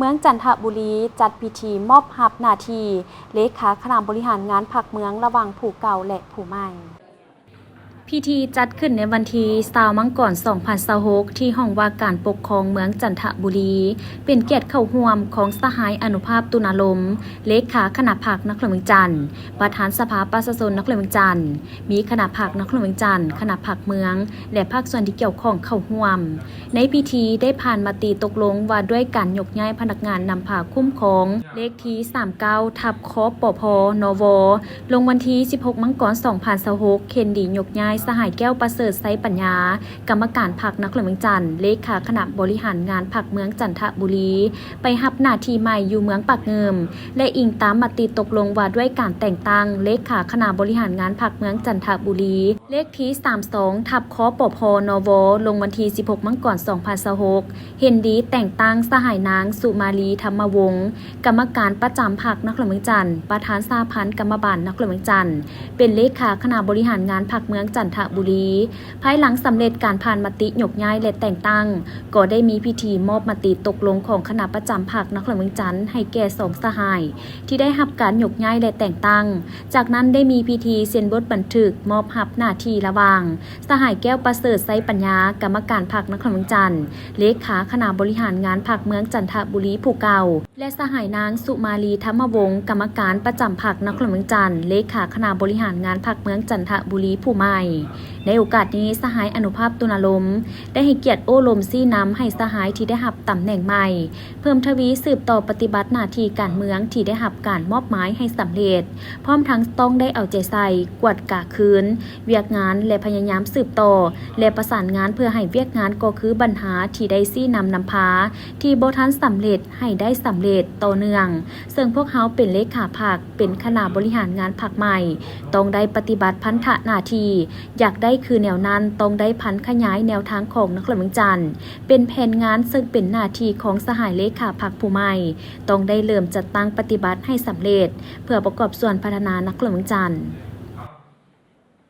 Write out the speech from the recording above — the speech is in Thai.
เมืองจันทบุรีจัดพิธีมอบรับหน้าที่เลขาคณะบริหารงานพรรคเมืองระหว่างผู้เก่าและผู้ใหม่พิธีจัดขึ้นในวันที่20มังกร2026ที่ห้องว่าการปกครองเมืองจันทบุรีเป็นเกียรติเข้าร่วมของสหายอนุภาพตุลาลมเลขาคณะพรรคนครเมืองจันทร์ประธานสภาประชาชนนครเมืองจันทร์มีคณะพรรคนครเมืองจันทร์คณะพรรคเมืองและภาคส่วนที่เกี่ยวข้องเข้าร่วมในพิธีได้ผ่านมติตกลงว่าด้วยการยกย้ายพนักงานนำพาคุ้มครองเลขที่39ทับคปพนวลงวันที่16มังกร2026เคนดียกย้ายสหายแก้วประเสริฐไซปัญญากรรมการพรรคนครเมืองจันทร์เลขาคณะบริหารงานพรรคเมืองจันทบุรีไปรับหน้าที่ใหม่อยู่เมืองปากเงิมและอิงตามมติตกลงว่าด้วยการแต่งตั้งเลขาคณะบริหารงานพรรคเมืองจันทบุรีเลขที่32ทับคปพนวลงวันที่16มังกร2026เห็นดีแต่งตั้งสหายนางสุมาลีธรรมวงศ์กรรมการประจำพรรคนครเมืองจันทร์ประธานสหพันธ์กรรมบาลนครเมืองจันทร์เป็นเลขาคณะบริหารงานพรรคเมืองจันทบุรีภายหลังสำเร็จการผ่านมติยกย้ายและแต่งตั้งก็ได้มีพิธีมอบมติตกลงของคณะประจำพรรคนครเมืองจันทร์ให้แก่2สหายที่ได้รับการยกย้ายและแต่งตั้งจากนั้นได้มีพิธีเซ็นบทบันทึกมอบรับหน้าที่ระหว่างสหายแก้วประเสริฐไซปัญญากรรมการพรรคนครเมืองจันทร์เลขาคณะบริหารงานพรรคเมืองจันทบุรีผู้เก่าและสหายนางสุมาลีธรรมวงศ์กรรมการประจำพรรคนครเมืองจันทร์เลขาคณะบริหารงานพรรคเมืองจันทบุรีผู้ใหม่ในโอกาสนี้สหายอนุภาพตุลาลมได้ให้เกียรติโอ้ลมซี่น้ำให้สหายที่ได้รับตำแหน่งใหม่เพิ่มทวีสืบต่อปฏิบัติหน้าที่การเมืองที่ได้รับการมอบหมายให้สำเร็จพร้อมทั้งต้องได้เอาใจใส่กวดกะคืนเวียกงานและพยายามสืบต่อและประสานงานเพื่อให้เวียกงานก็คือปัญหาที่ได้ซี่นำพาที่บ่ทันสำเร็จให้ได้สำเร็จต่อเนื่องซึ่งพวกเขาเป็นเลขาพรรคเป็นคณะบริหารงานพรรคใหม่ต้องได้ปฏิบัติพันธะหน้าที่อยากได้คือแนวนั้นต้องได้พันขยายแนวทางของนครเมืองจันทร์เป็นแผนงานซึ่งเป็นหน้าที่ของสหายเลขาพรรคผู้ใหม่ต้องได้เริ่มจัดตั้งปฏิบัติให้สำเร็จเพื่อประกอบส่วนพัฒนานครเมืองจันทร์